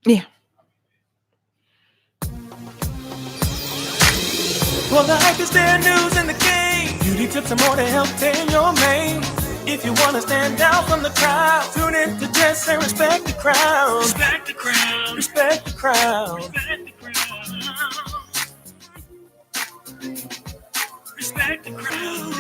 Yeah. Well, the hype is their news in the game. Beauty tips and more to help tame your mane. If you want to stand out from the crowd, tune in to Jess and respect the crowd. Respect the crowd. Respect the crowd. Respect the crowd. Respect the crowd.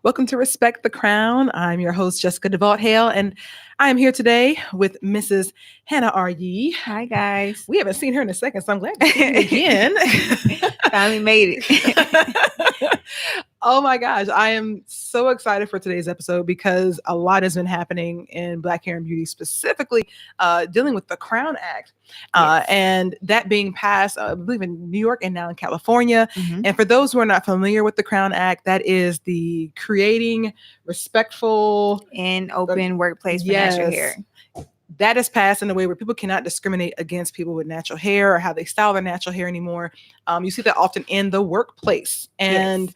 Welcome to Respect the Crown. I'm your host, Jessica DeVault Hale, and I am here today with Mrs. Hannah R. Yee. Hi, guys. We haven't seen her in a second, so I'm glad to see you again. Finally made it. Oh my gosh, I am so excited for today's episode because a lot has been happening in Black hair and beauty, specifically dealing with the Crown Act. Yes. And that being passed, I believe in New York and now in California. Mhm. And for those who are not familiar with the Crown Act, that is the creating respectful And open workplace for natural hair. That is passed in a way where people cannot discriminate against people with natural hair or how they style their natural hair anymore. You see that often in the workplace. And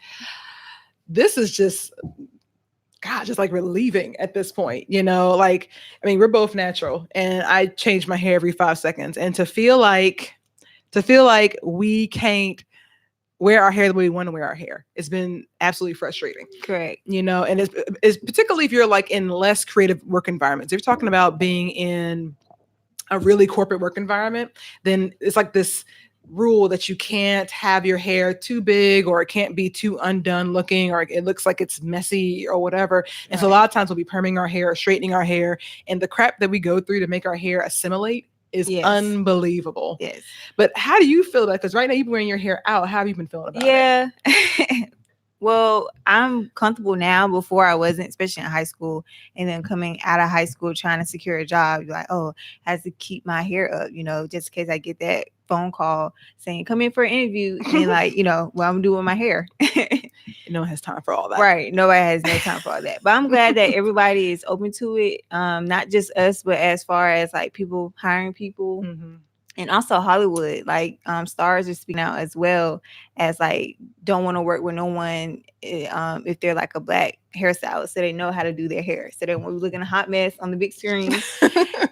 this is just, God, just like relieving at this point, you know, like, I mean, we're both natural and I change my hair every 5 seconds. And to feel like we can't wear our hair the way we want to wear our hair, it's been absolutely frustrating. Correct. You know, and it's particularly if you're like in less creative work environments. If you're talking about being in a really corporate work environment, then it's like this rule that you can't have your hair too big or it can't be too undone looking or it looks like it's messy or whatever. And so a lot of times we'll be perming our hair or straightening our hair, and the crap that we go through to make our hair assimilate is unbelievable. Yes. But how do you feel about it? Because right now you've been wearing your hair out. How have you been feeling about it? Well, I'm comfortable now. Before I wasn't, especially in high school. And then coming out of high school trying to secure a job, you're like, oh, I have to keep my hair up, you know, just in case I get that phone call saying, come in for an interview. And like, you know, what I'm doing with my hair. No one has time for all that. Right. Nobody has no time for all that. But I'm glad that everybody is open to it. Not just us, but as far as like people hiring people. Mm-hmm. And also Hollywood, like stars are speaking out as well as like don't want to work with no one if they're like a black hairstylist, so they know how to do their hair. So they won't be looking a hot mess on the big screen.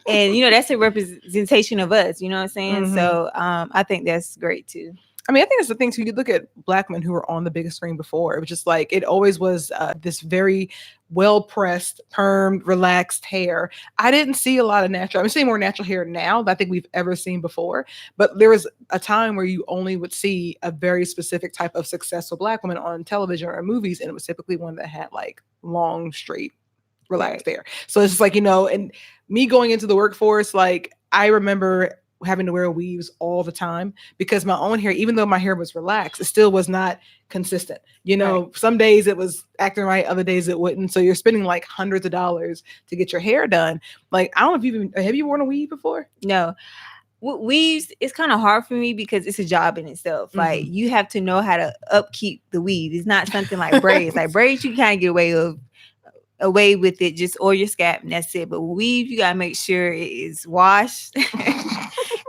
And you know, that's a representation of us, you know what I'm saying? Mm-hmm. So I think that's great too. I mean, I think it's the thing too. You look at black men who were on the biggest screen before. It was just like it always was this very well pressed, permed, relaxed hair. I didn't see a lot of natural. I'm seeing more natural hair now than I think we've ever seen before. But there was a time where you only would see a very specific type of successful black woman on television or movies, and it was typically one that had like long, straight, relaxed hair. So it's just like, you know, and me going into the workforce, like I remember having to wear weaves all the time because my own hair, even though my hair was relaxed, it still was not consistent. You know, some days it was acting right, other days it wouldn't. So you're spending like hundreds of dollars to get your hair done. Like, I don't know if have you worn a weave before? No. Weaves, it's kind of hard for me because it's a job in itself. Mm-hmm. Like you have to know how to upkeep the weave. It's not something like braids. Like braids, you kind of get away with it, just oil your scalp and that's it. But weave, you gotta make sure it is washed.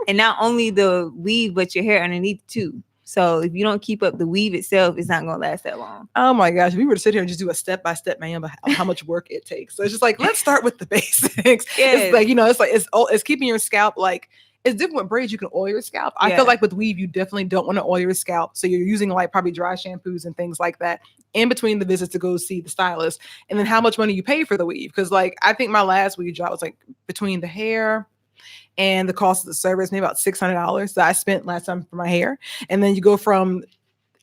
And not only the weave, but your hair underneath too. So if you don't keep up the weave itself, it's not gonna last that long. Oh my gosh, if we were to sit here and just do a step-by-step manual of how much work it takes. So it's just like, let's start with the basics. It's like, you know, it's like it's keeping your scalp like it's different with braids. You can oil your scalp. I feel like with weave, you definitely don't want to oil your scalp. So you're using like probably dry shampoos and things like that in between the visits to go see the stylist. And then how much money you pay for the weave. Because like, I think my last weave job was like between the hair and the cost of the service, maybe about $600 that I spent last time for my hair. And then you go from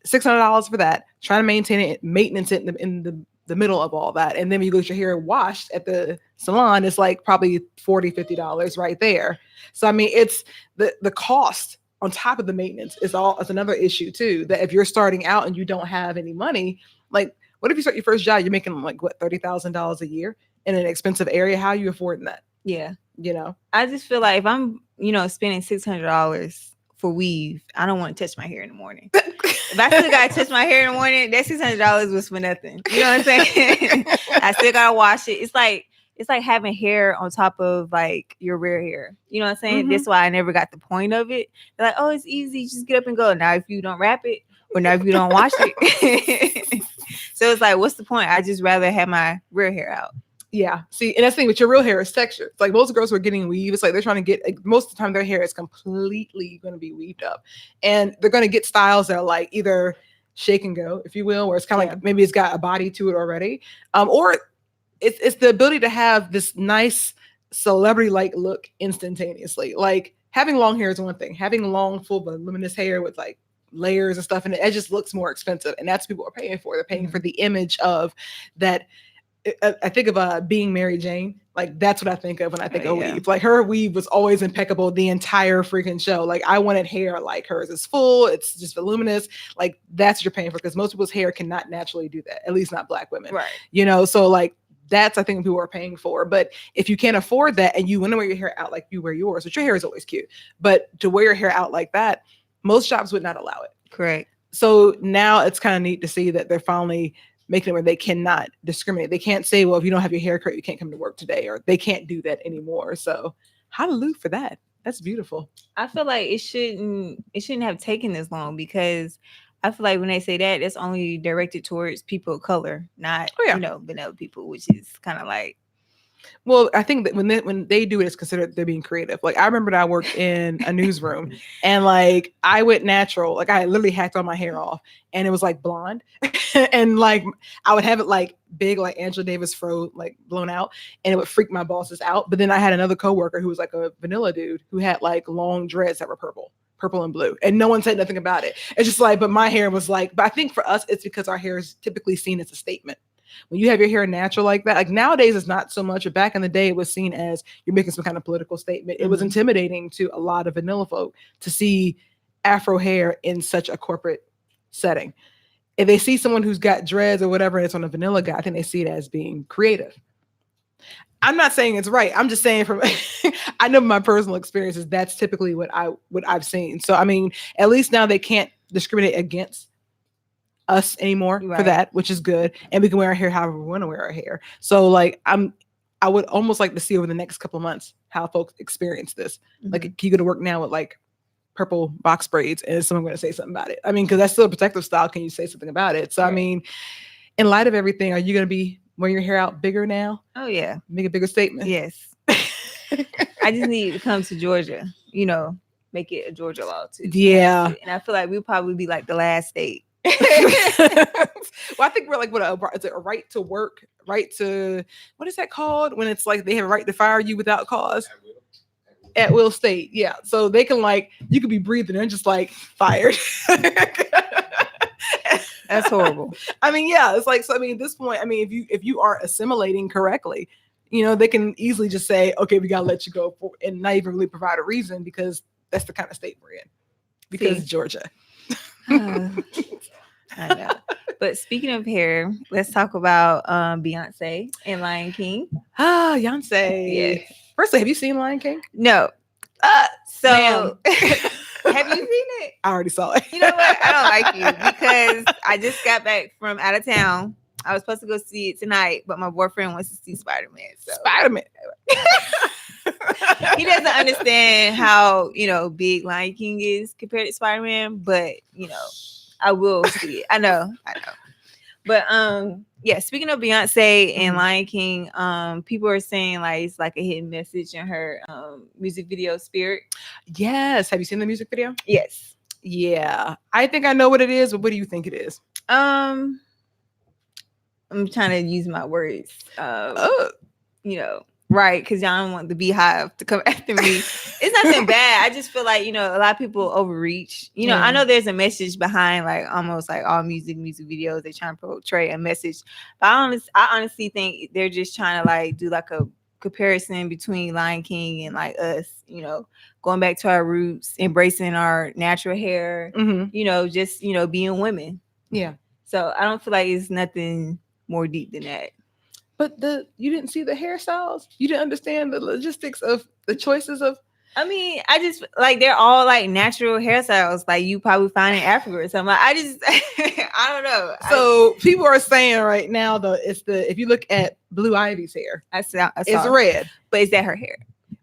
$600 for that, trying to maintain it, maintenance it in the middle of all that. And then when you go get your hair washed at the salon, it's like probably $40, $50 right there. So, I mean, it's the cost on top of the maintenance is another issue too, that if you're starting out and you don't have any money, like what if you start your first job, you're making like what, $30,000 a year in an expensive area? How are you affording that? Yeah. You know, I just feel like if I'm, you know, spending $600 for weave, I don't want to touch my hair in the morning. If I still gotta touch my hair in the morning, that $600 was for nothing. You know what I'm saying? I still gotta wash it. It's like having hair on top of like your rear hair. You know what I'm saying? Mm-hmm. That's why I never got the point of it. They're like, oh, it's easy, just get up and go. Now if you don't wrap it, or now if you don't wash it. So it's like, what's the point? I just rather have my rear hair out. Yeah. See, and that's the thing with your real hair is texture. It's like most girls who are getting weave, it's like they're trying to get, like, most of the time their hair is completely going to be weaved up. And they're going to get styles that are like either shake and go, if you will, where it's kind of like maybe it's got a body to it already. Or it's the ability to have this nice celebrity-like look instantaneously. Like having long hair is one thing. Having long, full, voluminous hair with like layers and stuff, and it just looks more expensive. And that's what people are paying for. They're paying for the image of that. I think of being Mary Jane. Like that's what I think of when I think of weave. Like her weave was always impeccable the entire freaking show. Like I wanted hair like hers. It's full. It's just voluminous. Like that's what you're paying for, because most people's hair cannot naturally do that. At least not Black women. Right. You know. So like that's I think what people are paying for. But if you can't afford that and you want to wear your hair out like you wear yours, which your hair is always cute, but to wear your hair out like that, most shops would not allow it. Correct. So now it's kind of neat to see that they're finally making it where they cannot discriminate. They can't say, well, if you don't have your hair cut, you can't come to work today, or they can't do that anymore. So hallelujah for that. That's beautiful. I feel like it shouldn't have taken this long, because I feel like when they say that, it's only directed towards people of color, not vanilla people, which is kind of like. Well, I think that when they do it, it's considered they're being creative. Like I remember that I worked in a newsroom and like I went natural. Like I literally hacked all my hair off and it was like blonde. And like I would have it like big, like Angela Davis fro, like blown out, and it would freak my bosses out. But then I had another coworker who was like a vanilla dude who had like long dreads that were purple and blue, and no one said nothing about it. It's just like, but my hair was like, but I think for us, it's because our hair is typically seen as a statement. When you have your hair natural like that, like nowadays it's not so much, but back in the day it was seen as you're making some kind of political statement. It was intimidating to a lot of vanilla folk to see Afro hair in such a corporate setting. If they see someone who's got dreads or whatever, and it's on a vanilla guy, I think they see it as being creative. I'm not saying it's right. I'm just saying from I know my personal experiences, that's typically what I've seen. So I mean, at least now they can't discriminate against us anymore for that, which is good, and we can wear our hair however we want to wear our hair. So like I would almost like to see over the next couple of months how folks experience this. Like, can you go to work now with like purple box braids, and is someone going to say something about it? I mean, because that's still a protective style. Can you say something about it? So I mean, in light of everything, are you going to be wearing your hair out bigger now? Oh yeah, make a bigger statement. Yes. I just need to come to Georgia, make it a Georgia law too. Yeah. And I feel like we'll probably be like the last state. Well, I think we're like it's a right to work, right to, what is that called when it's like they have a right to fire you without cause? At will state. Yeah. So they can like, you could be breathing and just like fired. That's horrible. I mean, yeah, it's like, so I mean, at this point, I mean, if you aren't assimilating correctly, they can easily just say, okay, we gotta let you go and not even really provide a reason, because that's the kind of state we're in. Because Georgia. I know. But speaking of hair, let's talk about Beyonce and Lion King. Beyonce. Yes. Firstly, have you seen Lion King? No. So have you seen it? I already saw it. You know what? I don't like you because I just got back from out of town. I was supposed to go see it tonight, but my boyfriend wants to see Spider-Man. So. Spider-Man. He doesn't understand how, big Lion King is compared to Spider-Man, but, I will see it. I know. But speaking of Beyonce and Lion King, people are saying like it's like a hidden message in her music video Spirit. Yes. Have you seen the music video? Yes. Yeah. I think I know what it is, but what do you think it is? I'm trying to use my words. Right, because y'all don't want the Beehive to come after me. It's nothing bad. I just feel like, a lot of people overreach. I know there's a message behind like almost like all music videos. They're trying to portray a message. But I honestly think they're just trying to like do like a comparison between Lion King and like us, going back to our roots, embracing our natural hair, just, being women. Yeah. So I don't feel like it's nothing more deep than that. But you didn't see the hairstyles? You didn't understand the logistics of the choices of? I mean, I just like they're all like natural hairstyles, like you probably find in Africa or something. I don't know. So people are saying right now though, if you look at Blue Ivy's hair, it's red, but is that her hair?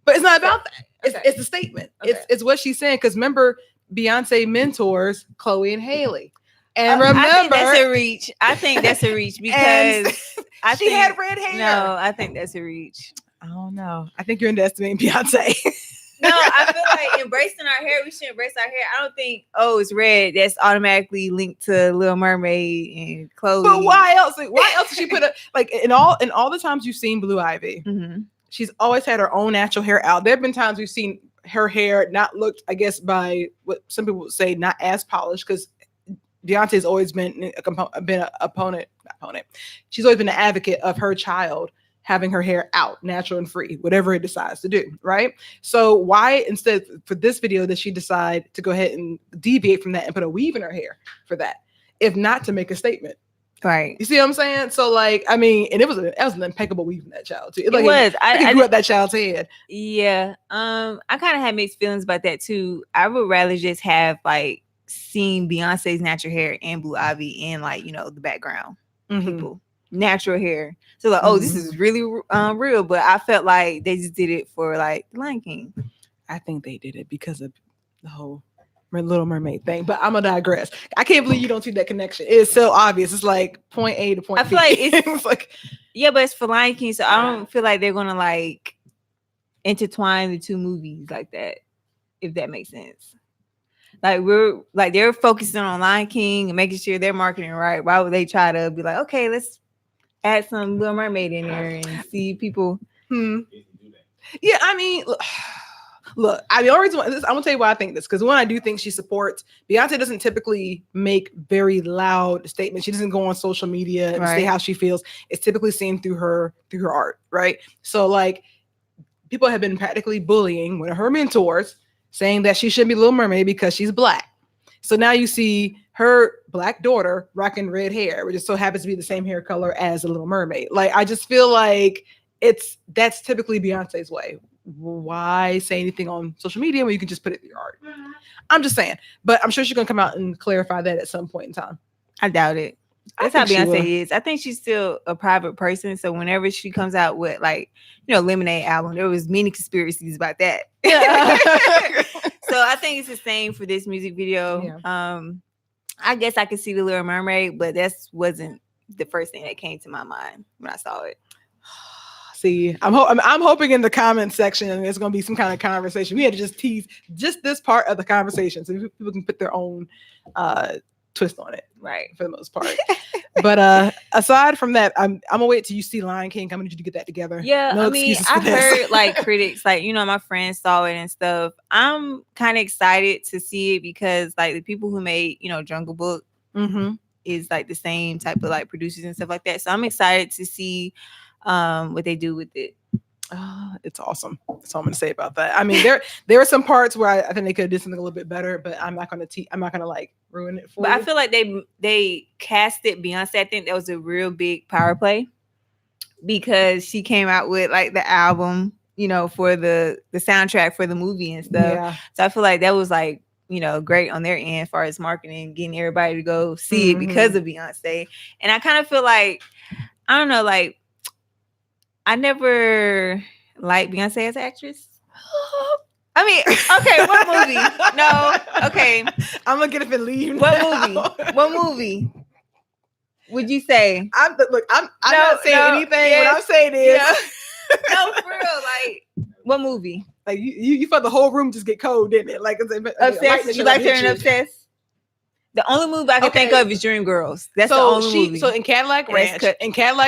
But it's not about that. Okay. It's a statement. Okay. It's what she's saying, because remember Beyonce mentors Chloe and Hailey. And remember, I think that's a reach. I think that's a reach because she had red hair. No, I think that's a reach. I don't know. I think you're underestimating Beyonce. No, I feel like embracing our hair, we should embrace our hair. I don't think, it's red. That's automatically linked to Little Mermaid and Chloe. But why else? Why else did she put in all the times you've seen Blue Ivy, she's always had her own natural hair out. There have been times we've seen her hair not looked, I guess, by what some people would say, not as polished, because Beyonce's always been an opponent. She's always been an advocate of her child having her hair out, natural and free, whatever it decides to do, right? So why, instead for this video, did she decide to go ahead and deviate from that and put a weave in her hair for that, if not to make a statement? Right. You see what I'm saying? So like, I mean, and it was an impeccable weave in that child too. It was. I grew up that child's head. Yeah. I kind of had mixed feelings about that too. I would rather just have like seen Beyonce's natural hair and Blue Ivy and like, the background people, natural hair. So like, this is really real. But I felt like they just did it for like Lion King. I think they did it because of the whole Little Mermaid thing. But I'm gonna digress. I can't believe you don't see that connection. It's so obvious. It's like point A to point B. I feel like it's like, yeah, but it's for Lion King, so I don't feel like they're gonna like intertwine the two movies like that, if that makes sense. Like they're focusing on Lion King and making sure they're marketing right. Why would they try to be like, okay, let's add some Little Mermaid in there and see people? Yeah, I mean, look, the only reason I'm gonna tell you why I think this, because one, I do think she supports. Beyonce doesn't typically make very loud statements. She doesn't go on social media and say how she feels. It's typically seen through her art, right? So like, people have been practically bullying one of her mentors, saying that she shouldn't be Little Mermaid because she's Black. So now you see her Black daughter rocking red hair, which just so happens to be the same hair color as the Little Mermaid. Like, I just feel like that's typically Beyonce's way. Why say anything on social media when you can just put it in your art? I'm just saying, but I'm sure she's gonna come out and clarify that at some point in time. I doubt it. That's how Beyonce is. I think she's still a private person. So whenever she comes out with like, Lemonade album, there was many conspiracies about that. Yeah. So I think it's the same for this music video. Yeah. I guess I could see the Little Mermaid, but that wasn't the first thing that came to my mind when I saw it. See, I'm hoping in the comment section there's going to be some kind of conversation. We had to just tease just this part of the conversation so people can put their own twist on it, right? For the most part. But aside from that, I'm gonna wait till you see Lion King. I'm gonna need you to get that together. Yeah, I mean, I heard like critics, like my friends saw it and stuff. I'm kind of excited to see it because like the people who made Jungle Book is like the same type of like producers and stuff like that. So I'm excited to see what they do with it. It's awesome. That's all I'm gonna say about that. I mean, there are some parts where I think they could have did something a little bit better, but I'm not gonna like ruin it for you. I feel like they casted Beyonce. I think that was a real big power play because she came out with like the album, for the soundtrack for the movie and stuff. Yeah. So I feel like that was like great on their end as far as marketing, getting everybody to go see it because of Beyonce. And I kind of feel like, I don't know, like I never liked Beyonce as an actress. I mean, okay, what movie? No, okay. I'm gonna get up and leave. What movie would you say? I'm not saying anything. What I'm saying is, no, for real. Like, what movie? Like you felt the whole room just get cold, didn't it? Like Obsessed. You like her in Obsessed? The only movie I can think of is Dreamgirls. That's the only movie. So in Cadillac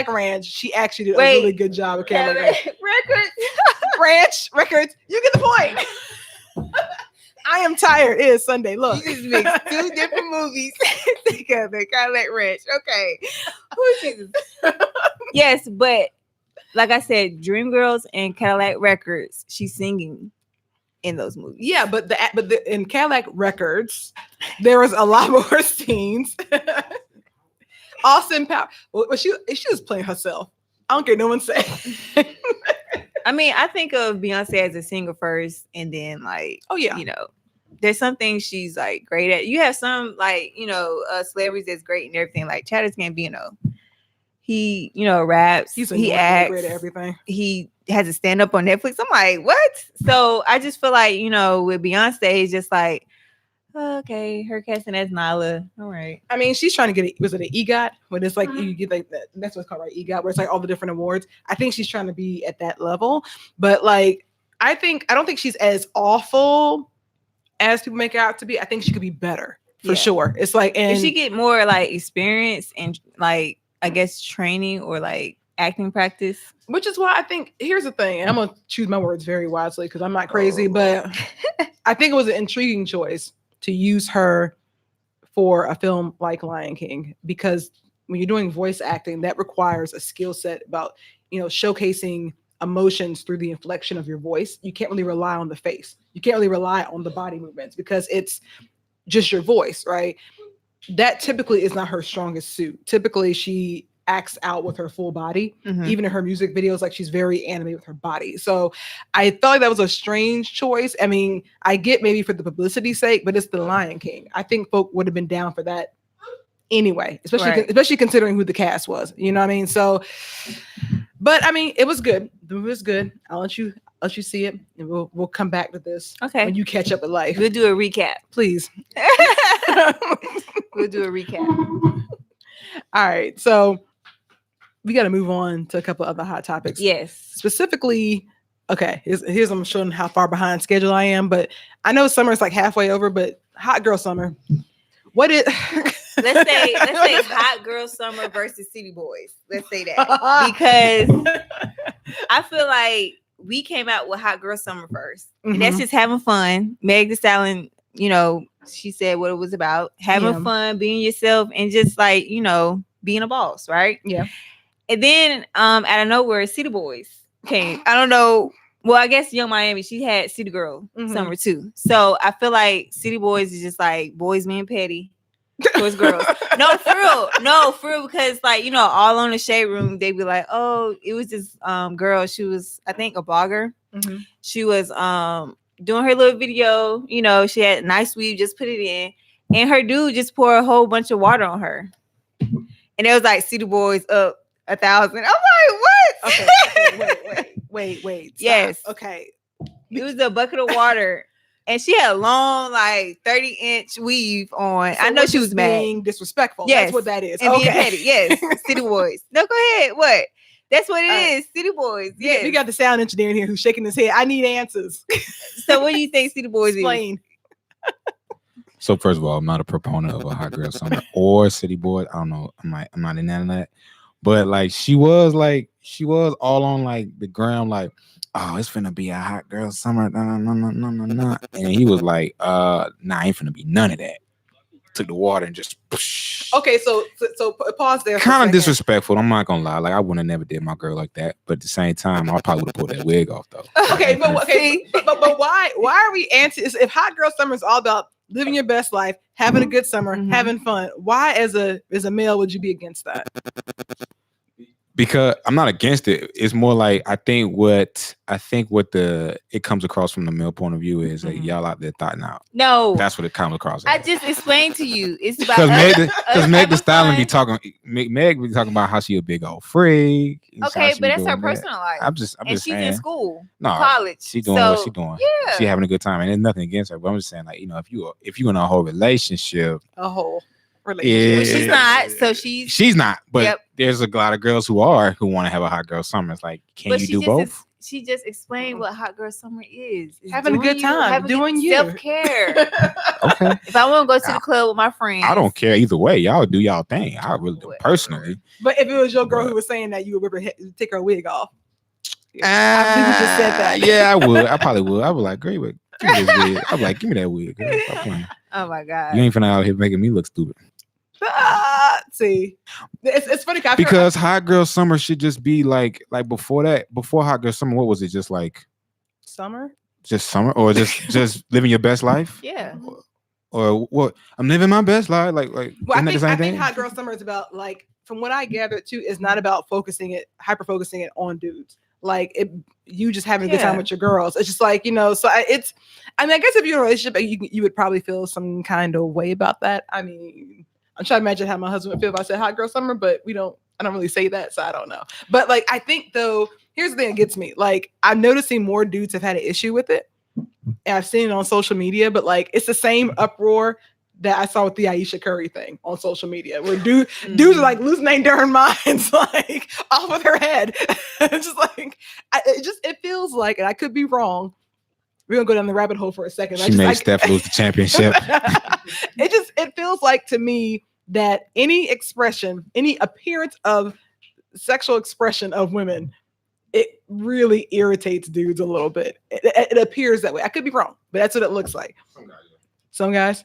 Ranch, she actually did a really good job with Cadillac Records. You get the point. I am tired. It is Sunday. Look, you just mixed two different movies together. Cadillac Ranch. Okay. Oh, Jesus. Yes, but like I said, Dreamgirls and Cadillac Records, she's singing in those movies. Yeah, but in Cadillac Records, there was a lot more scenes. Austin Powers, she was playing herself. I don't care. No one say. I mean, I think of Beyonce as a singer first, and then like, there's some things she's like great at. You have some like celebrities that's great and everything. Like Childish Gambino, he raps, he acts, great at everything. He has a stand up on Netflix. I'm like, what? So I just feel like with Beyonce, it's just like Okay, her casting as Nala. All right. I mean, she's trying to get was it an EGOT? When it's like you get like that, that's what's called, right? EGOT, where it's like all the different awards. I think she's trying to be at that level, but like I don't think she's as awful as people make her out to be. I think she could be better for sure. It's like, and if she get more like experience and like I guess training or like acting practice. Which is why I think here's the thing, and I'm gonna choose my words very wisely because I'm not crazy, but I think it was an intriguing choice to use her for a film like Lion King, because when you're doing voice acting, that requires a skill set about, showcasing emotions through the inflection of your voice. You can't really rely on the face. You can't really rely on the body movements because it's just your voice, right? That typically is not her strongest suit. Typically, she acts out with her full body. Even in her music videos, like she's very animated with her body. So I felt like that was a strange choice. I mean, I get maybe for the publicity's sake, but it's the Lion King. I think folk would have been down for that anyway, especially considering who the cast was. You know what I mean? So, but I mean, it was good. The movie was good. I'll let you see it, and we'll come back to this. Okay. When you catch up with life, we'll do a recap, please. We'll do a recap. All right, so we got to move on to a couple other hot topics. Yes. Specifically, okay, here's I'm showing how far behind schedule I am, but I know summer's like halfway over, but hot girl summer. What is let's say hot girl summer versus city boys. Let's say that. Because I feel like we came out with hot girl summer first. And that's just having fun. Meg Thee Stallion, she said what it was about. Having fun, being yourself, and just like, being a boss, right? Yeah. And then out of nowhere, City Boys came. I don't know. Well, I guess Young Miami, she had City Girl summer too. So I feel like City Boys is just like boys being petty towards girls. No, for real. Because like, all on the Shade Room, they be like, oh, it was this girl. She was, I think, a blogger. She was doing her little video. She had a nice weave, just put it in. And her dude just poured a whole bunch of water on her. And it was like City Boys up 1,000. I'm like, what? Okay, wait. Stop. Yes. Okay. It was a bucket of water. And she had a long, like 30-inch weave on. So I know she was being disrespectful. Yes. That's what that is. And being petty. Yes. City Boys. No, go ahead. What? That's what it is. City Boys. Yes. We got the sound engineer in here who's shaking his head. I need answers. So what do you think City Boys Explain. is? So first of all, I'm not a proponent of a hot girl summer or City Boys. I don't know. I'm not in that. But like she was all on like the ground, like, oh, it's finna be a hot girl summer. No. And he was like, nah, ain't finna be none of that. Took the water and just Okay, so pause there. Kind of disrespectful. I'm not gonna lie. Like I wouldn't have never did my girl like that. But at the same time, I probably would have pulled that wig off though. But why are we anti? If hot girl summer is all about living your best life, having a good summer, having fun, why as a male would you be against that? Because I'm not against it. It's more like I think what it comes across from the male point of view is that y'all out there thoughting out. No, that's what it comes across. I just explained to you. It's about because Meg Thee Stallion be talking. Meg be talking about how she a big old freak. Okay, but that's her personal life. I'm just she's saying. In school, no, college. She doing what she doing. Yeah, she having a good time, and there's nothing against her. But I'm just saying, like, if you in a whole relationship, relationship. Well, she's not. So she's not. But there's a lot of girls who want to have a hot girl summer. It's like, can you do both? She just explained what hot girl summer is. It's having a good time, doing you. Self-care. Okay. If I want to go to the club with my friends, I don't care either way. Y'all do y'all thing. I really do personally. But if it was your girl who was saying that, you would take her wig off. I think we just said that. Yeah, I would. I probably would. I would like, great wig. Give me this wig. I'm like, give me that wig. Girl. Oh my God. You ain't finna out here making me look stupid. See, it's funny because hot girl summer should just be like before hot girl summer. What was it? Just like summer, or just living your best life. Yeah. Or what? I'm living my best life. Like. Well, I think hot girl summer is about, like, from what I gathered too, is not about hyper focusing it on dudes. Like you just having a good time with your girls. It's just like, so I guess if you're in a relationship, you would probably feel some kind of way about that. I mean, I'm trying to imagine how my husband would feel if I said hot girl summer, but I don't really say that, so I don't know. But like, I think though, here's the thing that gets me. Like, I'm noticing more dudes have had an issue with it. and I've seen it on social media, but like it's the same uproar that I saw with the Aisha Curry thing on social media, where dudes are like losing their darn minds, like off of their head. It's just like it feels like, and I could be wrong. We're gonna go down the rabbit hole for a second. She made Steph lose the championship. It feels like to me that any expression, any appearance of sexual expression of women, it really irritates dudes a little bit. It appears that way. I could be wrong, but that's what it looks like. Some guys.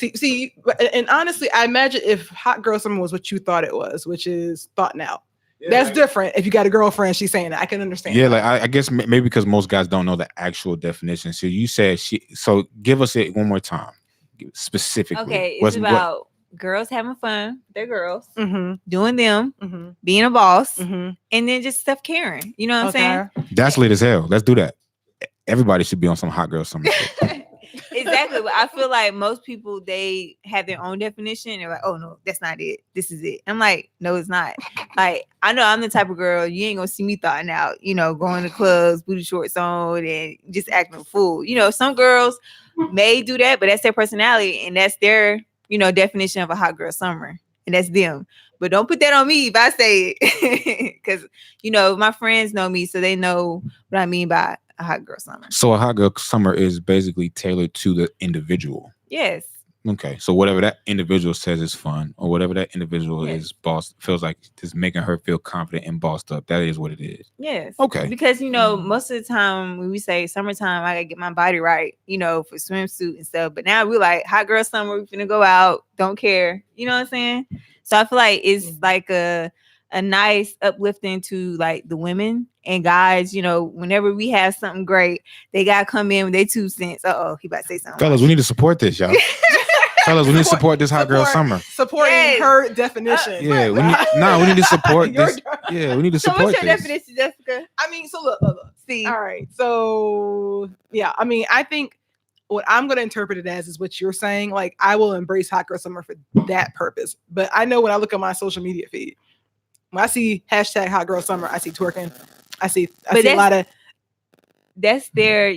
See, and honestly, I imagine if Hot Girl Summer was what you thought it was, which is thought now. Yeah, that's different. If you got a girlfriend, she's saying that. I can understand. Yeah, that. like I guess maybe because most guys don't know the actual definition. So you said so give us it one more time, specifically. Okay, it's about girls having fun. They're girls doing them, being a boss, and then just stuff caring. You know what I'm saying? That's lit as hell. Let's do that. Everybody should be on some Hot Girl Summer shit. Exactly. But I feel like most people, they have their own definition. They're like, oh no, that's not it. This is it. I'm like, no, it's not. Like, I know I'm the type of girl, you ain't gonna see me thawing out, going to clubs, booty shorts on, and just acting a fool. Some girls may do that, but that's their personality and that's their, definition of a hot girl summer. And that's them. But don't put that on me if I say it. Because, my friends know me, so they know what I mean by a hot girl summer. So a hot girl summer is basically tailored to the individual. Yes. Okay. So whatever that individual says is fun, or whatever that individual is feels like is making her feel confident and bossed up, that is what it is. Yes. Okay. Because most of the time when we say summertime, I gotta get my body right, for swimsuit and stuff. But now we're like hot girl summer, we're gonna go out, don't care. You know what I'm saying? So I feel like it's like a nice uplifting to like the women and guys, whenever we have something great, they gotta come in with their 2 cents. He about to say something. Fellas, we need to support this, y'all. Fellas, we need to support this hot girl summer. Supporting her definition. Yeah, we need to support this. Yeah, we need to support this. So what's your this. definition, Jessica? I mean, so look. See. All right. So yeah, I mean, I think what I'm going to interpret it as is what you're saying. Like, I will embrace hot girl summer for that purpose. But I know when I look at my social media feed, when I see hashtag hot girl summer, I see twerking. I see a lot of. That's their,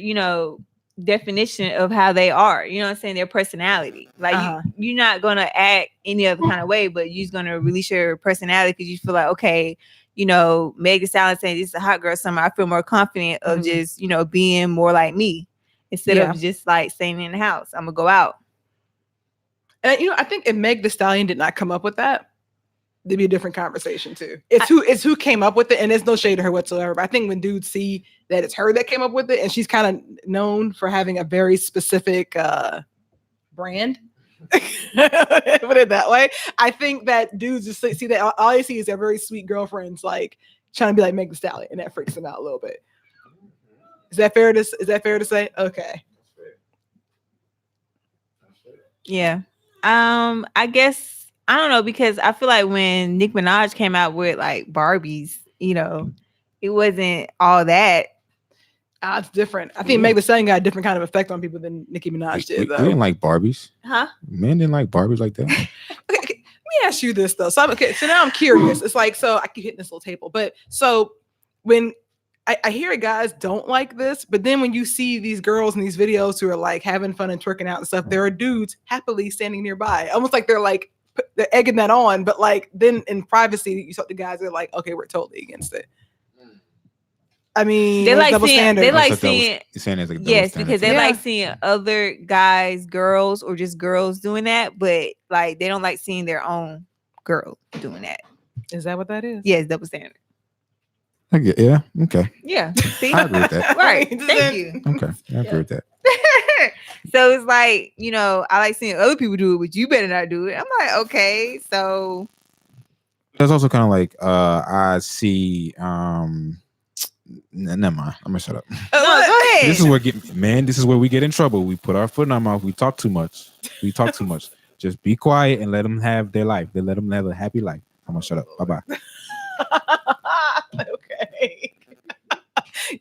definition of how they are. You know what I'm saying? Their personality. Like you're not gonna act any other kind of way, but you're just gonna release your personality because you feel like, okay, Meg Thee Stallion saying this is a hot girl summer. I feel more confident of just, being more like me instead of just like staying in the house. I'm gonna go out. And I think if Meg Thee Stallion did not come up with that, there'd be a different conversation too. It's who came up with it, and there's no shade to her whatsoever. But I think when dudes see that it's her that came up with it, and she's kind of known for having a very specific brand, put it that way. I think that dudes just see that all they see is their very sweet girlfriends like trying to be like Meg Thee Stallion, and that freaks them out a little bit. Is that fair to say? Okay. Yeah. I guess. I don't know, because I feel like when Nicki Minaj came out with like Barbies, it wasn't all that. It's different. I think Meg Thee Stallion got a different kind of effect on people than Nicki Minaj did. We didn't like Barbies. Huh? Men didn't like Barbies like that. Okay, let me ask you this though. So now I'm curious. It's like, so I keep hitting this little table, but so when I hear guys don't like this, but then when you see these girls in these videos who are like having fun and twerking out and stuff, there are dudes happily standing nearby, almost like they're egging that on, but like then in privacy, you talk to guys, they're like, okay, we're totally against it. I mean, they like double seeing, standard. they like seeing, yes, because they like seeing other guys, girls, or just girls doing that, but like they don't like seeing their own girl doing that. Is that what that is? Yes, double standard. Yeah. Okay. Yeah. See? I agree with that. Right. Thank you. Okay. I agree with that. So it's like, I like seeing other people do it, but you better not do it. I'm like, okay, so that's also kind of like I see never mind. I'm gonna shut up. No, go ahead. This is where we get in trouble. We put our foot in our mouth. We talk too much. Just be quiet and let them have their life. Let them have a happy life. I'm gonna shut up. Bye-bye. Okay.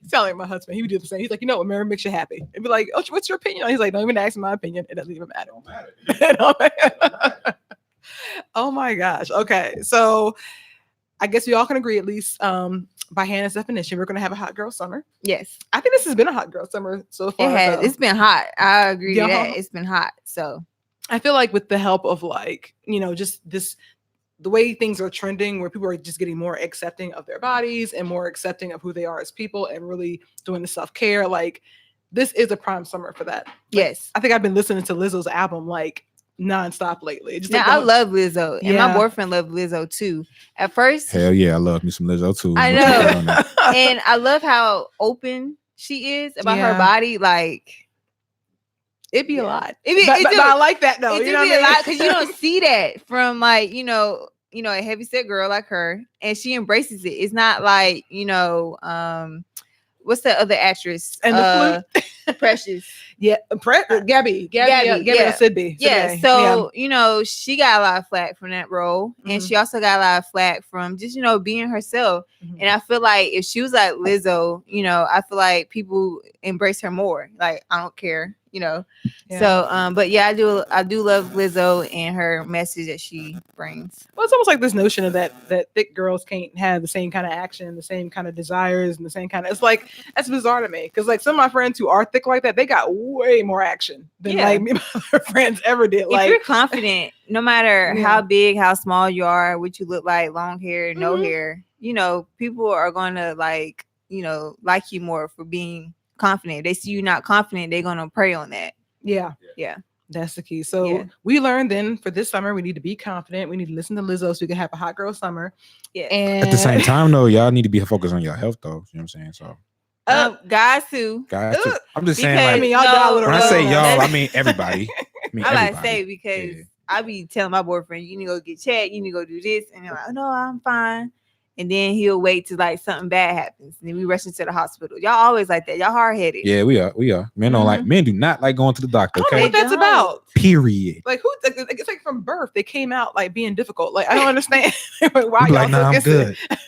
Telling my husband, he would do the same. He's like, what marriage makes you happy? And be like, oh, what's your opinion? He's like, don't even ask my opinion. It doesn't even matter. It don't matter. Oh my gosh. Okay. So I guess we all can agree, at least by Hannah's definition, we're going to have a hot girl summer. Yes, I think this has been a hot girl summer so far. it has. though. It's been hot. I agree with Yeah. that. It's been hot. So I feel like with the help of like, just the way things are trending, where people are just getting more accepting of their bodies and more accepting of who they are as people and really doing the self-care. Like, this is a prime summer for that. Like, yes. I think I've been listening to Lizzo's album like nonstop lately. Just Now like I love Lizzo, and Yeah. my boyfriend loved Lizzo too. At first, Hell yeah, I love me some Lizzo too. I What you doing now? and I love how open she is about her Yeah. body. Like, it'd be Yeah. a lot. It be- but, it but do- I like that though. it you do know be what a I mean? lot because you don't see that from like a heavyset girl like her, and she embraces it. It's not like what's the other actress And the Precious. Yeah, Gabby, Gabby, yeah. Sidby. Yeah, so she got a lot of flack from that role, and Mhm. she also got a lot of flack from just being herself. Mhm. And I feel like if she was like Lizzo, I feel like people embrace her more. Like, I don't care, Yeah. So, but yeah, I do love Lizzo and her message that she brings. Well, it's almost like this notion of that thick girls can't have the same kind of action, the same kind of desires, and the same kind of. It's like, that's bizarre to me, because like some of my friends who are thick like that, they got way more action than Yeah. like me and my other friends ever did. If Like, you're confident, no matter Yeah. how big, how small you are, what you look like, long hair, no Mhm. hair, people are gonna like you more for being confident. They see you not confident, they're gonna prey on that. yeah, Yeah. that's the key. So Yeah. we learned then for this summer, we need to be confident. We need to listen to Lizzo so we can have a hot girl summer. Yeah. And At the same time, though, y'all need to be focused on your health, though. You know what I'm saying? So, Guys too. guys, too. I'm just saying, Because, like, I mean, y'all got a little when I say rough. y'all, I mean everybody. I mean, I like to everybody. say because Yeah. I be telling my boyfriend, you need to go get checked, you need to go do this, and they're like, oh, no, I'm fine. And then he'll wait till like something bad happens, and then we rush into the hospital. Y'all always like that. Y'all hard headed. Yeah, we are. Men don't like. Men do not like going to the doctor. I don't know Okay, what that's They about. period. Like, who? It's like from birth they came out like being difficult. Like, I don't understand why We y'all be like, so nah, I'm sensitive. good.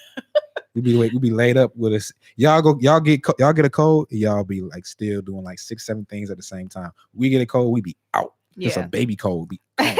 we be laid up with us. Y'all get a cold. Y'all be like still doing like 6-7 things at the same time. We get a cold, we be out. It's a Yeah. baby cold. Be out.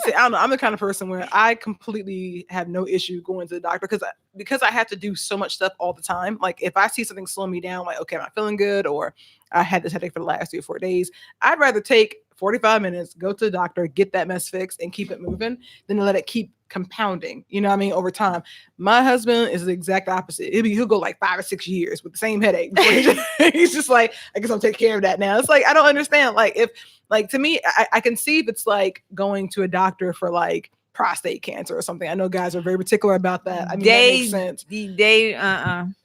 See, I don't know. I'm the kind of person where I completely have no issue going to the doctor because I have to do so much stuff all the time. Like, if I see something slowing me down, like, okay, I'm not feeling good, or I had this headache for the last 3 or 4 days, I'd rather take 45 minutes, go to the doctor, get that mess fixed, and keep it moving than to let it keep compounding. You know what I mean? Over time. My husband is the exact opposite. He'll go like 5 or 6 years with the same headache. before he's just like, I guess I'll take care of that now. It's like, I don't understand. Like, if like, to me, I can see if it's like going to a doctor for like prostate cancer or something. I know guys are very particular about that. I mean, that makes sense.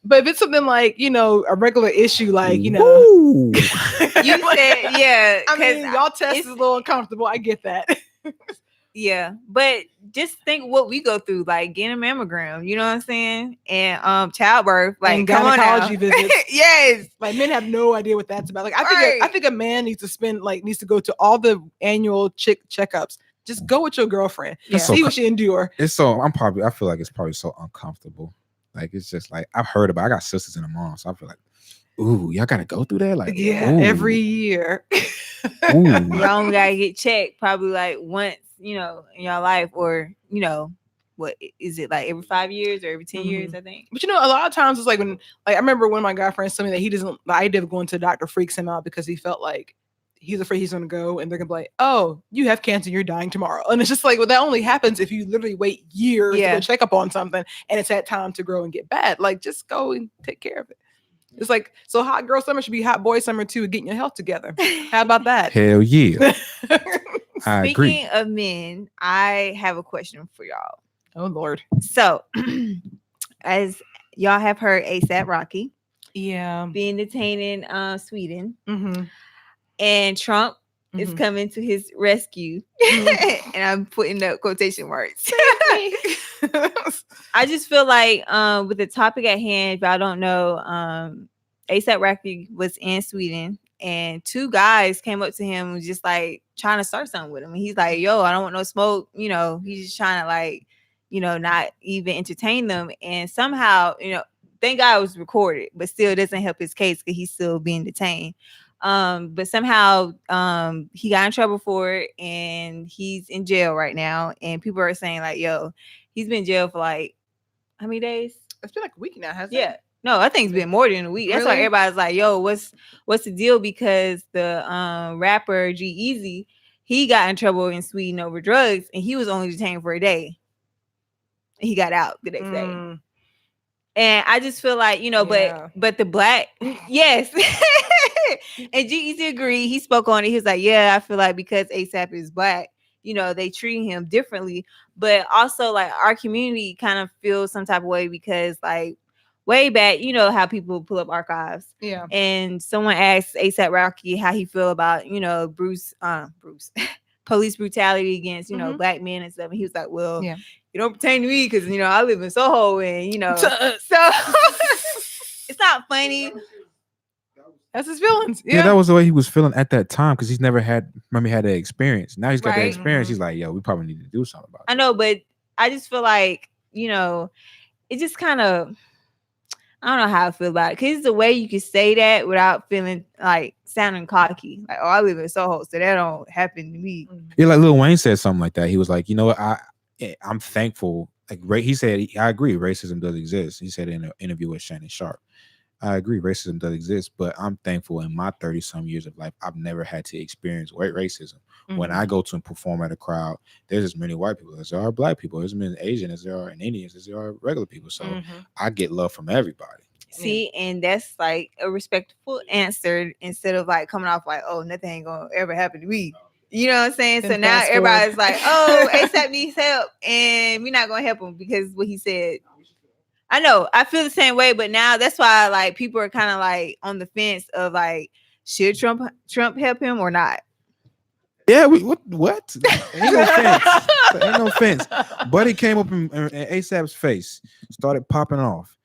But if it's something like, a regular issue, like, Woo. You said, yeah. I mean, 'cause y'all test it's- is a little uncomfortable. I get that. yeah, but just think what we go through, like getting a mammogram, you know what I'm saying? And childbirth, like And come on now. gynecology visits. Yes. Like, men have no idea what that's about. Like, I think a man needs to go to all the annual checkups. Just go with your girlfriend. Yeah. So See what she endure. It's so I feel like it's probably so uncomfortable. Like, it's just like I've heard about. I got sisters and a mom, so I feel like, ooh, y'all gotta go through that. Like, Yeah, ooh, every year. ooh. Y'all only gotta get checked probably like once, in your life, or what is it, like every 5 years or every 10 years, I think. But a lot of times it's like when, like, I remember one of my guy friends told me that the idea of going to the doctor freaks him out because he felt like he's afraid he's going to go and they're going to be like, oh, you have cancer, you're dying tomorrow. And it's just like, well, that only happens if you literally wait years to go check up on something and it's that time to grow and get bad. Like, just go and take care of it. It's like, so hot girl summer should be hot boy summer too, getting your health together. How about that? Hell yeah. I agree. Speaking of men, I have a question for y'all. Oh, Lord. So, as y'all have heard, ASAP Rocky Yeah. being detained in Sweden, Mm-hmm. and Trump is Mhm. coming to his rescue. And I'm putting up quotation marks. I just feel like with the topic at hand, if y'all don't know, ASAP Rocky was in Sweden, and 2 guys came up to him and was just like trying to start something with him. And he's like, yo, I don't want no smoke. He's just trying to like, not even entertain them. And somehow, thank God it was recorded, but still doesn't help his case because he's still being detained. But somehow he got in trouble for it, and he's in jail right now. And people are saying like, yo, he's been in jail for like how many days? It's been like a week now, hasn't Yeah. it? No, I think it's been more than a week. That's why Really? everybody's like, yo, what's the deal? Because the rapper G-Eazy, he got in trouble in Sweden over drugs, and he was only detained for a day. And he got out the next day. And I just feel like, Yeah. but the black, yes. And G-Eazy agreed. He spoke on it. He was like, yeah, I feel like because ASAP is black, they treat him differently. But also, like, our community kind of feels some type of way because, like, way back, how people pull up archives. Yeah. And someone asked ASAP Rocky how he feel about, Bruce, police brutality against, black men and stuff. And he was like, well, Yeah. it don't pertain to me because, I live in Soho and, so it's not funny. That's his feelings. Yeah, that was the way he was feeling at that time because he's never had that experience. Now he's got that Right. experience. He's like, yo, we probably need to do something about it. I know, but I just feel like, it just kind of, I don't know how I feel about it. Because it's the way you can say that without feeling like sounding cocky. Like, oh, I live in Soho, so that don't happen to me. Yeah, like Lil Wayne said something like that. He was like, you know what, I'm thankful. Like he said, I agree, racism does exist. He said in an interview with Shannon Sharp. I agree, racism does exist, but I'm thankful in my 30-some years of life, I've never had to experience racism. Mm-hmm. When I go to perform at a crowd, there's as many white people as there are black people, there's as many Asian as there are and Indians as there are regular people. So I get love from everybody. See, and that's like a respectful answer instead of like coming off like, oh, nothing ain't gonna ever happen to me. You know what I'm saying? Then so now everybody's like, oh, ASAP needs help, and we're not gonna help him because what he said. I know, I feel the same way, but now that's why like people are kind of like on the fence of like, should Trump help him or not? Yeah, what? Ain't no fence. Ain't no fence. Buddy came up in ASAP's face, started popping off.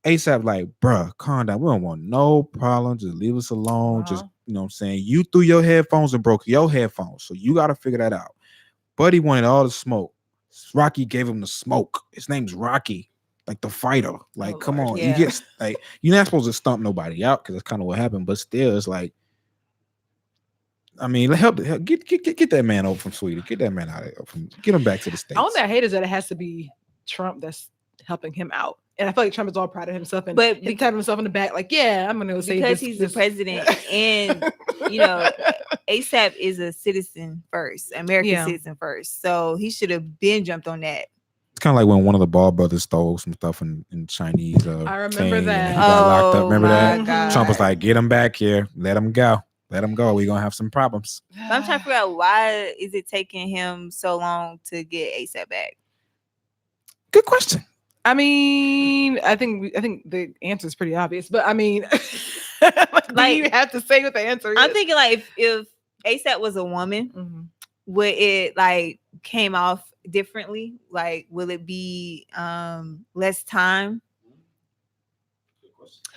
ASAP like, bruh, calm down. We don't want no problem. Just leave us alone. Just, you know what I'm saying? You threw your headphones and broke your headphones. So you got to figure that out. Buddy wanted all the smoke. Rocky gave him the smoke. His name's Rocky. Like the fighter. Like, come on. Yeah. You get like, you're not supposed to stomp nobody out because that's kind of what happened. But still, it's like, I mean, help get that man over from Sweden. Get that man out of here. Get him back to the States. All that I hate is that it has to be Trump that's helping him out. And I feel like Trump is all proud of himself and tapping himself in the back, like, yeah, I'm gonna say because he's the president, and ASAP is a citizen first, American citizen first. So he should have been jumped on that. It's kind of like when one of the Ball brothers stole some stuff in Chinese. I remember that. He got locked up. Remember that? God. Trump was like, "Get him back here. Let him go. Let him go. We're gonna have some problems." I'm trying to figure out why is it taking him so long to get ASAP back. Good question. I mean, I think the answer is pretty obvious, but I mean, like you have to say what the answer is. I'm thinking like if ASAP was a woman, would it like came off differently? Like, will it be less time?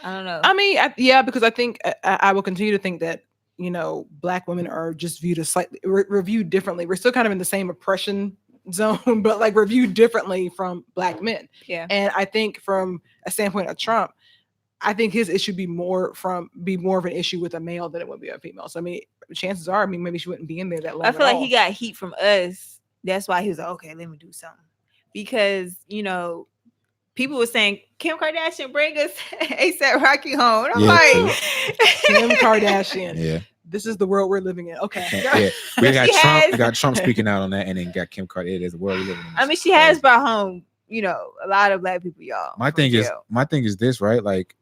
I don't know. I mean, because I think I will continue to think that Black women are just viewed as slightly reviewed differently. We're still kind of in the same oppression zone, but like reviewed differently from Black men. Yeah. And I think from a standpoint of Trump, I think his issue be more of an issue with a male than it would be a female. So I mean, chances are, maybe she wouldn't be in there that long. I feel like he got heat from us. That's why he was like, okay, let me do something. Because, people were saying, Kim Kardashian, bring us ASAP Rocky home. And I'm like, Kim Kardashian. Yeah. This is the world we're living in. Okay. Yeah. We got Trump speaking out on that, and then got Kim Kardashian. It is the world we live in. I mean, she has brought home, a lot of Black people, y'all. My thing is this, right? Like,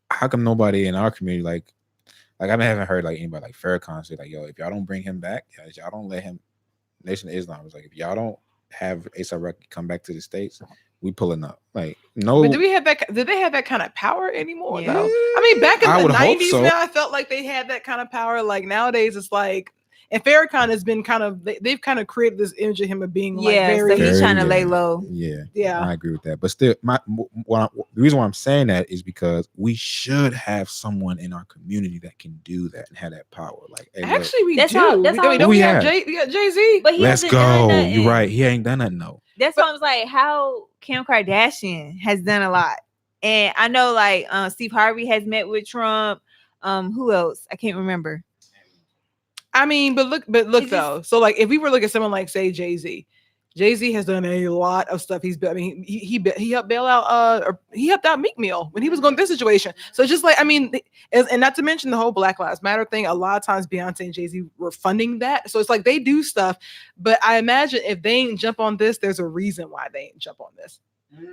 how come nobody in our community, like I haven't heard like anybody like Farrakhan say like, yo, if y'all don't bring him back, y'all don't let him. Nation of Islam was like, if y'all don't have ASAP Rocky come back to the States, we pulling up. Like, no. But did they have that kind of power anymore? Yeah. Though? I mean, back in the 90s, now I felt like they had that kind of power. Like nowadays, it's like, and Farrakhan has been they've kind of created this image of him of being like very. So he's trying to lay low. Yeah, I agree with that. But still, the reason why I'm saying that is because we should have someone in our community that can do that and have that power. Like, hey, actually, we do. We have Jay-Z. But let's go. You're right. He ain't done nothing though. That's why I was like, how Kim Kardashian has done a lot, and I know like Steve Harvey has met with Trump. Who else? I can't remember. I mean, but look though. So like, if we were looking at someone like say Jay-Z, Jay-Z has done a lot of stuff. I mean, he helped bail out or he helped out Meek Mill when he was going through this situation. So it's just like, I mean, and not to mention the whole Black Lives Matter thing. A lot of times Beyonce and Jay-Z were funding that. So it's like they do stuff, but I imagine if they ain't jump on this, there's a reason why they ain't jump on this.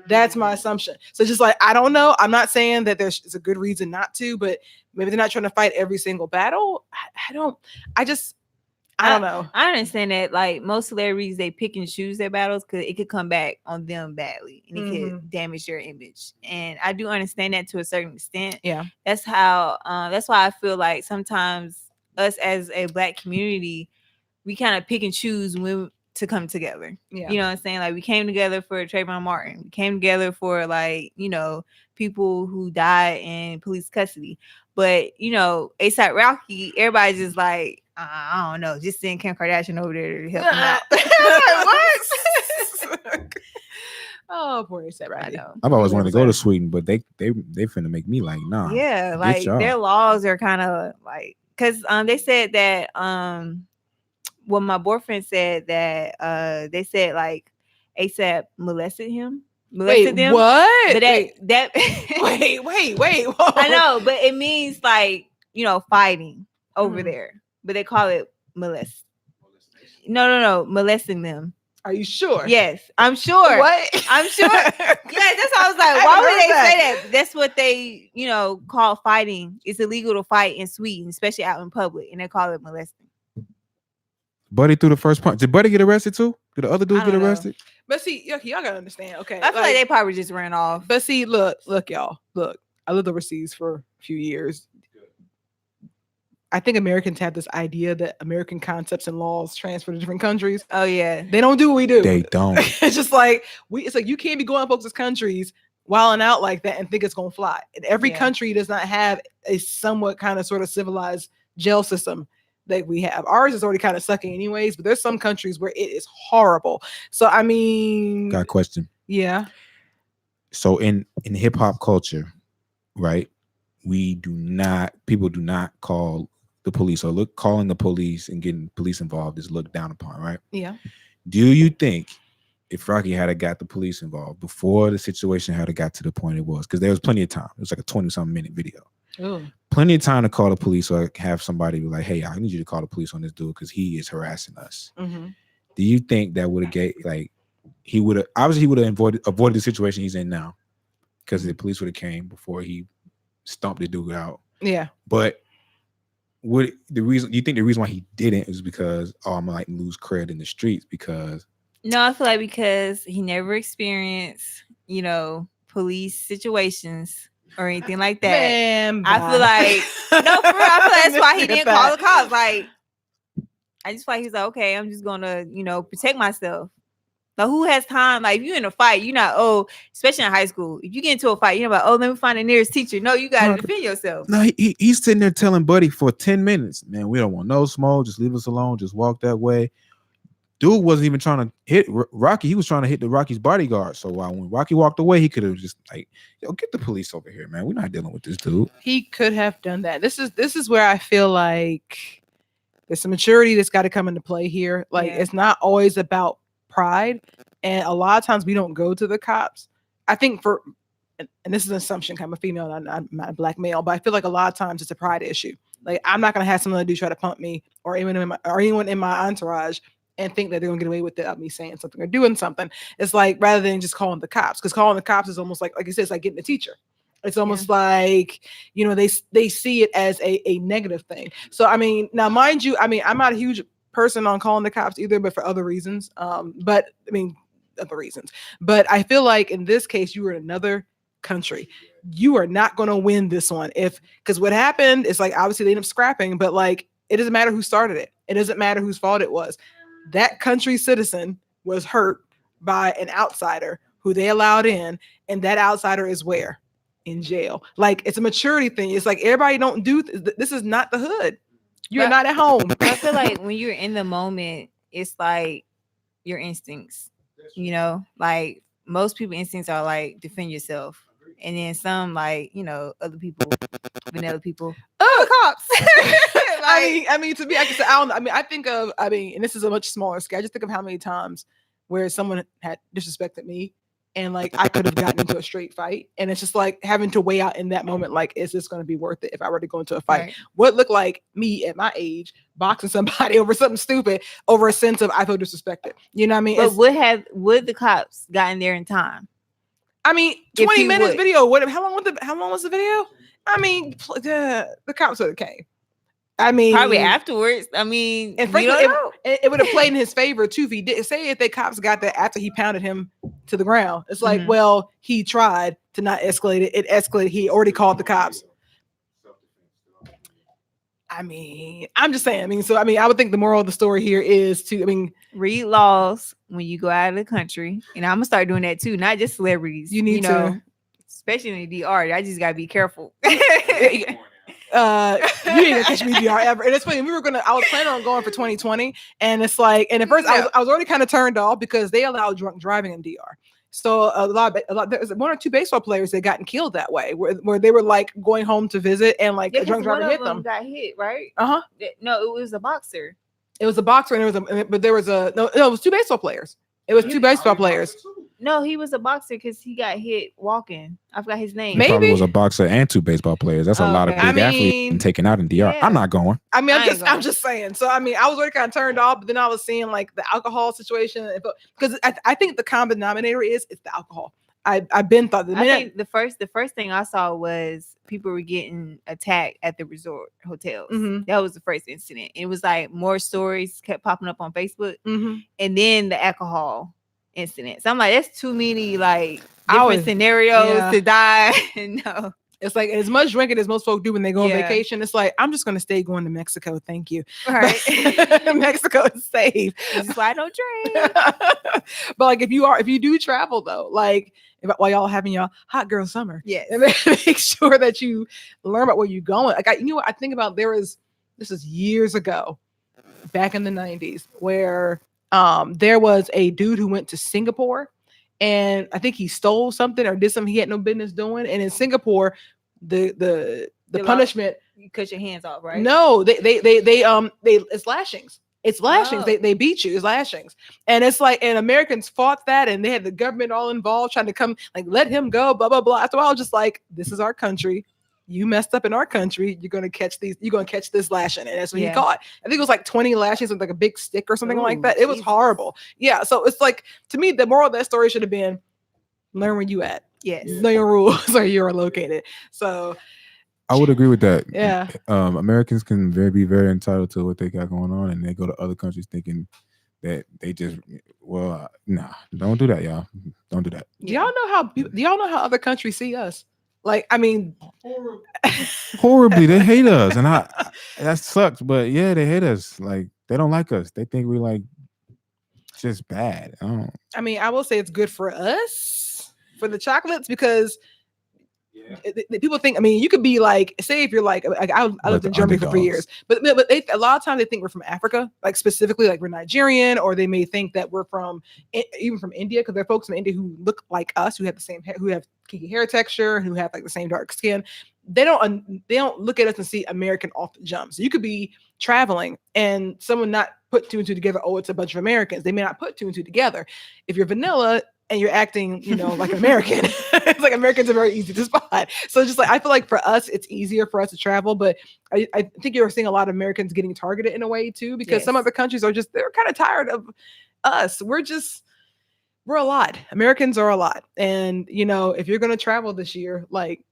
That's my assumption. So just like, I don't know. I'm not saying that there's a good reason not to, but maybe they're not trying to fight every single battle. I don't know. I understand that, like, most celebrities, they pick and choose their battles because it could come back on them badly and it could damage their image. And I do understand that to a certain extent. Yeah. That's how, that's why I feel like sometimes us as a Black community, we kind of pick and choose when to come together. Yeah. You know what I'm saying? Like, we came together for Trayvon Martin. We came together for, like, you know, people who died in police custody. But, you know, A$AP Rocky, everybody's just like, I don't know, just send Kim Kardashian over there to help him out. What? Oh, poor A$AP Rocky. I know. I've always wanted to go to Sweden, but they finna make me like, nah. Yeah, like their laws are kind of like, because they said that well, my boyfriend said that they said like A$AP molested them. What? But that wait. Whoa. I know, but it means like, you know, fighting over there. But they call it molest. No, molesting them. Are you sure? Yes, I'm sure. What? I'm sure. Yeah, that's why I was like, why would they say that? That's what they, you know, call fighting. It's illegal to fight in Sweden, especially out in public, and they call it molesting. Buddy threw the first punch. Did Buddy get arrested too? Did the other dudes get arrested? But see, y'all gotta understand. Okay, I feel like they probably just ran off. But see, look, y'all. Look, I lived overseas for a few years. I think Americans have this idea that American concepts and laws transfer to different countries. Oh yeah, they don't do what we do. They don't. It's just like it's like you can't be going to folks' countries wilding out like that and think it's gonna fly. And every country does not have a somewhat kind of sort of civilized jail system that we have. Ours is already kind of sucking anyways, but there's some countries where it is horrible. So I mean, got a question. Yeah. So in hip hop culture, right? People do not call the police or calling the police and getting police involved is looked down upon, right? Yeah. Do you think if Rocky had got the police involved before the situation had got to the point it was, because there was plenty of time. It was like a 20-something minute video. Ooh. Plenty of time to call the police or have somebody be like, hey, I need you to call the police on this dude because he is harassing us. Mm-hmm. Do you think that would have he would have avoided the situation he's in now because the police would have came before he stomped the dude out? Yeah. But do you think the reason why he didn't is because I'm gonna lose cred in the streets? Because no, I feel like because he never experienced, you know, police situations or anything like that. Man, I feel like no, for real, I feel like that's why he didn't call the cops. Like, I just feel like he's like, okay, I'm just gonna, you know, protect myself. But who has time? Like, if you're in a fight, you're not, especially in high school, if you get into a fight, you're not like, let me find the nearest teacher. No, you gotta defend yourself. No, he's sitting there telling Buddy for 10 minutes, man, we don't want no smoke, just leave us alone, just walk that way. Dude wasn't even trying to hit Rocky. He was trying to hit Rocky's bodyguard. So when Rocky walked away, he could have just like, yo, get the police over here, man. We're not dealing with this dude. He could have done that. This is where I feel like there's some maturity that's got to come into play here. Like, it's not always about pride. And a lot of times we don't go to the cops. I think and this is an assumption, I'm a female, I'm not a black male, but I feel like a lot of times it's a pride issue. Like, I'm not going to have someone do try to pump me or anyone in my entourage and think that they're gonna get away with it without me saying something or doing something. It's like, rather than just calling the cops, because calling the cops is almost like you said, it's like getting a teacher. It's almost like, you know, they see it as a negative thing. So, I mean, now mind you, I mean, I'm not a huge person on calling the cops either, but for other reasons. But I feel like in this case, you were in another country. You are not going to win this one because what happened is, like, obviously they ended up scrapping, but like, it doesn't matter who started it. It doesn't matter whose fault it was. That country's citizen was hurt by an outsider who they allowed in, and that outsider is where? In jail. Like, it's a maturity thing. It's like, everybody don't do this is not the hood. You're not at home. I feel like when you're in the moment, it's like your instincts, you know, like most people's instincts are like defend yourself. And then some, like, you know, other people, vanilla people, cops. I mean, to me, I can say, I don't know. I mean, I think of, and this is a much smaller scale. I just think of how many times where someone had disrespected me and like I could have gotten into a straight fight. And it's just like having to weigh out in that moment, like, is this going to be worth it if I were to go into a fight? Right. What looked like me at my age boxing somebody over something stupid over a sense of I feel disrespected. You know what I mean? But would the cops gotten there in time? I mean, 20 minutes video. How long was the video? I mean, the cops would have came. I mean, probably afterwards. I mean, and frankly, it would have played in his favor too if he did. Say if the cops got that after he pounded him to the ground. It's like, well, he tried to not escalate it. It escalated. He already called the cops. I mean, I'm just saying. I would think the moral of the story here is to, read laws when you go out of the country. And I'm gonna start doing that too. Not just celebrities. You need to, especially in the DR. I just gotta be careful. You ain't gonna catch me DR ever. And it's funny, I was planning on going for 2020, and it's like, and at first I was already kind of turned off because they allow drunk driving in DR. So a lot there's one or two baseball players that gotten killed that way, where they were like going home to visit and like a drunk driver hit them. Got hit, right? No, it was a boxer. It was a boxer, and it was two baseball players. It was two baseball players. No, he was a boxer because he got hit walking. I forgot his name. He probably was a boxer and two baseball players. That's a lot of big athletes and taken out in DR. Yeah. I'm not going. I'm just saying. So I was already kind of turned off, but then I was seeing like the alcohol situation, because I think the common denominator is it's the alcohol. I've been thought. I think the first thing I saw was people were getting attacked at the resort hotels. Mm-hmm. That was the first incident. It was like more stories kept popping up on Facebook, and then the alcohol incident. So I'm like, that's too many like different scenarios to die. No, it's like as much drinking as most folks do when they go on vacation. It's like, I'm just going to stay going to Mexico. Thank you. Right. Mexico is safe. This is why I don't drink. But like if you do travel though, like while y'all having y'all hot girl summer, and make sure that you learn about where you're going. Like I think about this is years ago, back in the 90s, where there was a dude who went to Singapore, and I think he stole something or did something he had no business doing. And in Singapore, the punishment, you cut your hands off, right? No, they it's lashings. It's lashings. Oh. They beat you. It's lashings. And it's like, and Americans fought that, and they had the government all involved trying to come like let him go, blah blah blah. After a while, I was just like, this is our country. You messed up in our country. You're gonna catch this lashing, and that's what he caught. I think it was like 20 lashes with like a big stick or something like that. It was horrible. Yeah. So it's like, to me, the moral of that story should have been, learn where you at. Yes. Know your rules where you're located. So I would agree with that. Yeah. Americans can be very entitled to what they got going on, and they go to other countries thinking that they just, nah, don't do that, y'all. Don't do that. Do y'all know how other countries see us? Like, I mean, horribly, they hate us, and that sucks. But yeah, they hate us. Like, they don't like us. They think we're like just bad. I will say it's good for us for the chocolates, because people think. You could be like, say if you're like I lived in Germany for 3 years, but a lot of times they think we're from Africa, like specifically like we're Nigerian, or they may think that we're even from India, because there are folks in India who look like us, who have the same hair, who have kinky hair texture, who have like the same dark skin. They don't look at us and see American off the jump. So you could be traveling and someone not put two and two together. Oh, it's a bunch of Americans. They may not put two and two together. If you're vanilla and you're acting, like American, it's like Americans are very easy to spot. So just like, I feel like for us, it's easier for us to travel, but I think you're seeing a lot of Americans getting targeted in a way too, because some other countries they're kind of tired of us. We're a lot. Americans are a lot. And, if you're going to travel this year, like,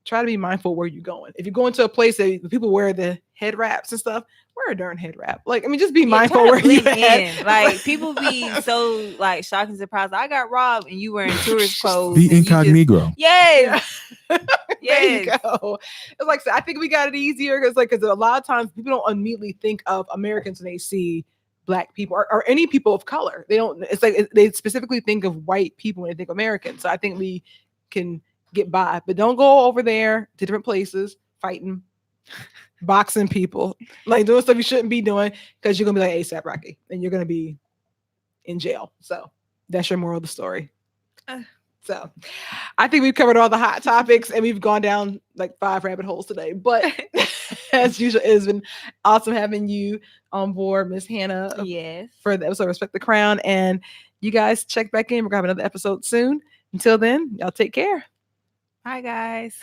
try to be mindful where you're going. If you're going to a place that people wear the head wraps and stuff, wear a darn head wrap. Like, just be mindful where you're at. Like, people be so like shocked and surprised. I got robbed and you wearing tourist clothes. Be incognito. Yes. There you go. It's like, I think we got it easier because a lot of times people don't immediately think of Americans when they see Black people or any people of color. They don't. It's like they specifically think of white people when they think American. So I think we can get by, but don't go over there to different places fighting, boxing people, like doing stuff you shouldn't be doing, because you're gonna be like ASAP Rocky and you're gonna be in jail. So that's your moral of the story. So I think we've covered all the hot topics and we've gone down like 5 rabbit holes today. But as usual, it's been awesome having you on board, Miss Hannah. Yes. For the episode Respect the Crown. And you guys check back in. We're going to have another episode soon. Until then, y'all take care. Bye, guys.